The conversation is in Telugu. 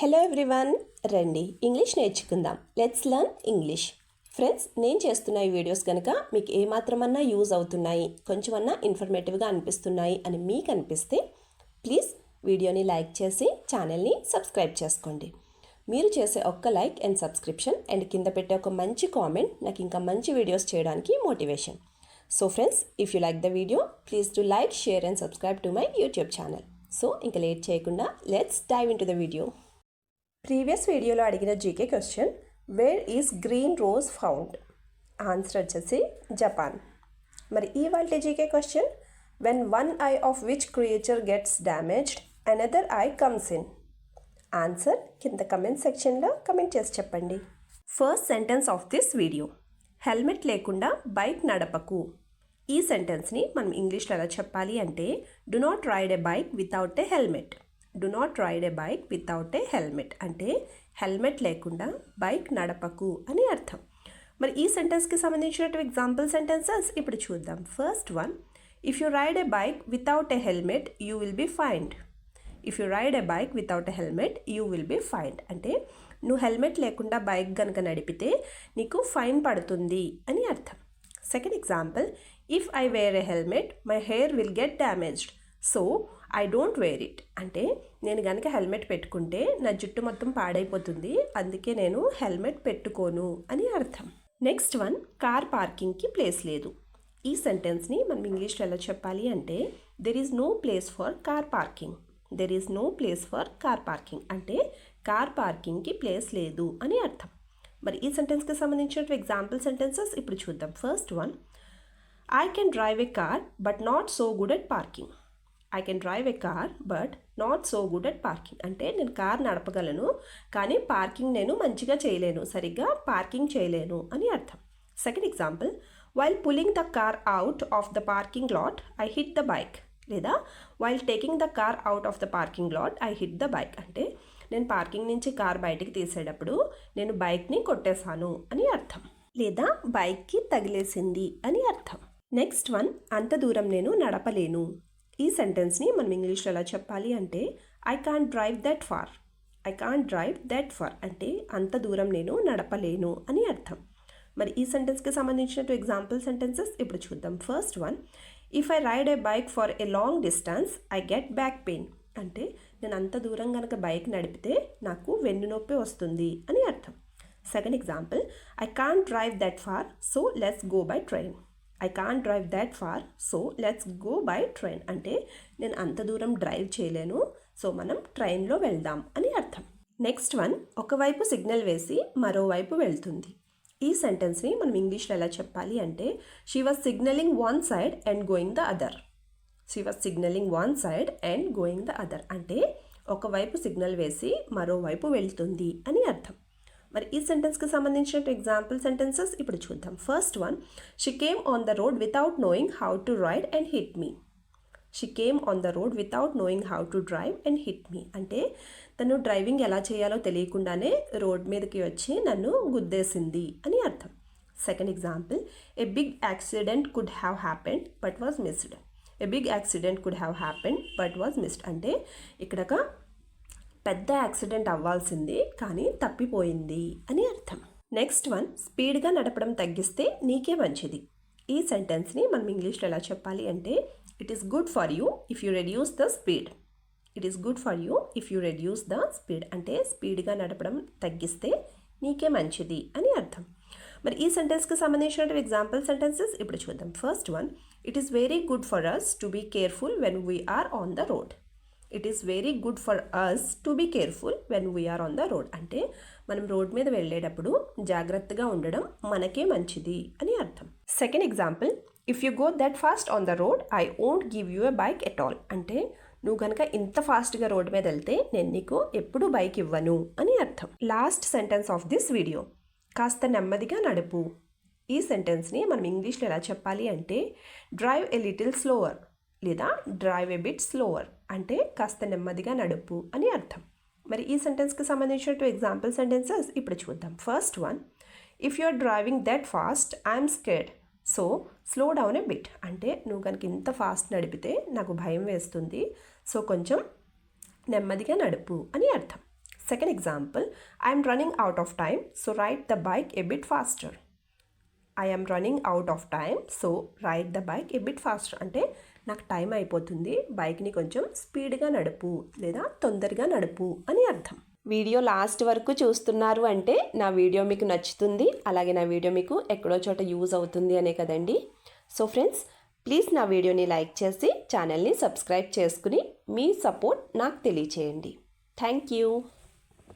హలో ఎవ్రీవన్, రండి ఇంగ్లీష్ నేర్చుకుందాం. Let's learn English. ఫ్రెండ్స్, నేను చేస్తున్న ఈ వీడియోస్ కనుక మీకు ఏమాత్రమన్నా యూజ్ అవుతున్నాయి, కొంచెమన్నా ఇన్ఫర్మేటివ్గా అనిపిస్తున్నాయి అని మీకు అనిపిస్తే ప్లీజ్ వీడియోని లైక్ చేసి ఛానల్ని సబ్స్క్రైబ్ చేసుకోండి. మీరు చేసే ఒక్క లైక్ అండ్ సబ్స్క్రిప్షన్ అండ్ కింద పెట్టే ఒక మంచి కామెంట్ నాకు ఇంకా మంచి వీడియోస్ చేయడానికి motivation. So friends, if you like the video please do like, share and subscribe to my YouTube channel. So ఇంకా లేట్ చేయకుండా let's dive into the video. Previous వీడియోలో అడిగిన GK question, where is green rose found? Answer వచ్చేసి జపాన్. మరి ఇవాల్టి GK question, when one eye of which creature gets damaged another eye comes in? Answer కింద కమెంట్ సెక్షన్లో కమెంట్ చేసి చెప్పండి. First sentence of this video, helmet లేకుండా బైక్ నడపకు. ఈ సెంటెన్స్ని మనం ఇంగ్లీష్లో ఎలా చెప్పాలి అంటే, do not ride a bike without a helmet. Do not ride a bike without a helmet అంటే హెల్మెట్ లేకుండా బైక్ నడపకు అని అర్థం. మరి ఈ సెంటెన్స్కి సంబంధించినటువంటి ఎగ్జాంపుల్ సెంటెన్సెస్ ఇప్పుడు చూద్దాం. First one, if you ride a bike without a helmet you will be fined. If you ride a bike without a helmet you will be fined అంటే నువ్వు హెల్మెట్ లేకుండా బైక్ కనుక నడిపితే నీకు ఫైన్ పడుతుంది అని అర్థం. Second example, if I wear a helmet my hair will get damaged so I don't wear it అంటే నేను కనుక హెల్మెట్ పెట్టుకుంటే నా జుట్టు మొత్తం పాడైపోతుంది, అందుకే నేను హెల్మెట్ పెట్టుకోను అని అర్థం. నెక్స్ట్ వన్, కార్ పార్కింగ్కి ప్లేస్ లేదు. ఈ సెంటెన్స్ని మనం ఇంగ్లీష్లో ఎలా చెప్పాలి అంటే, there is no place for car parking. There is no place for car parking అంటే కార్ పార్కింగ్కి ప్లేస్ లేదు అని అర్థం. మరి ఈ సెంటెన్స్కి సంబంధించిన ఎగ్జాంపుల్ సెంటెన్సెస్ ఇప్పుడు చూద్దాం. First one, I can drive a car but not so good at parking. I can drive a car but not so good at parking అంటే నేను కార్ నడపగలను కానీ పార్కింగ్ నేను మంచిగా చేయలేను, సరిగ్గా పార్కింగ్ చేయలేను అని అర్థం. Second example, while pulling the car out of the parking lot I hit the bike. లేదా while taking the car out of the parking lot I hit the bike అంటే నేను పార్కింగ్ నుంచి కార్ బయటికి తీసేటప్పుడు నేను బైక్ని కొట్టేశాను అని అర్థం. లేదా బైక్కి తగిలేసింది అని అర్థం. నెక్స్ట్ వన్, అంత దూరం నేను నడపలేను. ఈ సెంటెన్స్ని మనం ఇంగ్లీష్లో ఎలా చెప్పాలి అంటే, I can't drive that far. I can't drive that far అంటే అంత దూరం నేను నడపలేను అని అర్థం. మరి ఈ సెంటెన్స్కి సంబంధించిన ఎగ్జాంపుల్ సెంటెన్సెస్ ఇప్పుడు చూద్దాం. First one, if I ride a bike for a long distance I get back pain అంటే నేను అంత దూరం కనుక బైక్ నడిపితే నాకు వెన్నునొప్పి వస్తుంది అని అర్థం. Second example, I can't drive that far so let's go by train. I can't drive that far so let's go by train అంటే నేను అంత దూరం డ్రైవ్ చేయలేను, సో మనం ట్రైన్లో వెళ్దాం అని అర్థం. నెక్స్ట్ వన్, ఒకవైపు సిగ్నల్ వేసి మరోవైపు వెళ్తుంది. ఈ సెంటెన్స్ని మనం ఇంగ్లీష్లో ఎలా చెప్పాలి అంటే, she was signalling one side and going the other. She was signalling one side and going the other అంటే ఒకవైపు సిగ్నల్ వేసి మరోవైపు వెళ్తుంది అని అర్థం. మరి ఈ సెంటెన్స్కి సంబంధించిన ఎగ్జాంపుల్ సెంటెన్సెస్ ఇప్పుడు చూద్దాం. First one, she came on the road without knowing how to ride and hit me. She came on the road without knowing how to drive and hit me అంటే తను డ్రైవింగ్ ఎలా చేయాలో తెలియకుండానే రోడ్ మీదకి వచ్చి నన్ను గుద్దేసింది అని అర్థం. Second example, a big accident could have happened but was missed. A big accident could have happened but was missed అంటే ఇక్కడ పెద్ద యాక్సిడెంట్ అవ్వాల్సింది కానీ తప్పిపోయింది అని అర్థం. నెక్స్ట్ వన్, స్పీడ్గా నడపడం తగ్గిస్తే నీకే మంచిది. ఈ సెంటెన్స్ని మనం ఇంగ్లీష్లో ఎలా చెప్పాలి అంటే, it is good for you if you reduce the speed. It is good for you if you reduce the speed అంటే స్పీడ్గా నడపడం తగ్గిస్తే నీకే మంచిది అని అర్థం. మరి ఈ సెంటెన్స్కి సంబంధించిన ఎగ్జాంపుల్ సెంటెన్సెస్ ఇప్పుడు చూద్దాం. First one, it is very good for us to be careful when we are on the road. It is very good for us to be careful when we are on the road అంటే మనం రోడ్ మీద వెళ్ళేటప్పుడు జాగ్రత్తగా ఉండడం మనకే మంచిది అని అర్థం. Second example, if you go that fast on the road I won't give you a bike at all అంటే నువ్వు కనుక ఇంత ఫాస్ట్గా రోడ్ మీద వెళ్తే నేను నీకు ఎప్పుడు బైక్ ఇవ్వను అని అర్థం. Last sentence of this video, కాస్త నెమ్మదిగా నడుపు. ఈ సెంటెన్స్ని మనం ఇంగ్లీష్లో ఎలా చెప్పాలి అంటే, డ్రైవ్ ఎ లిటిల్ స్లోవర్ లేదా డ్రైవ్ ఎ బిట్ స్లోవర్ అంటే కాస్త నెమ్మదిగా నడుపు అని అర్థం. మరి ఈ సెంటెన్స్కి సంబంధించిన ఎగ్జాంపుల్ సెంటెన్సెస్ ఇప్పుడు చూద్దాం. First one, if you are driving that fast I'm scared so slow down a bit అంటే నువ్వు కనుక ఇంత ఫాస్ట్ నడిపితే నాకు భయం వేస్తుంది, సో కొంచెం నెమ్మదిగా నడుపు అని అర్థం. Second example, I'm running out of time, so ride the bike a bit faster. I'm running out of time, so ride the bike a bit faster అంటే నాకు టైం అయిపోతుంది, బైక్ని కొంచెం స్పీడ్గా నడుపు లేదా తొందరగా నడుపు అని అర్థం. వీడియో లాస్ట్ వరకు చూస్తున్నారు అంటే నా వీడియో మీకు నచ్చుతుంది, అలాగే నా వీడియో మీకు ఎక్కడో చోట యూజ్ అవుతుంది అనే కదండి. సో ఫ్రెండ్స్, ప్లీజ్ నా వీడియోని లైక్ చేసి ఛానల్ని సబ్స్క్రైబ్ చేసుకుని మీ సపోర్ట్ నాకు తెలియచేయండి. Thank you.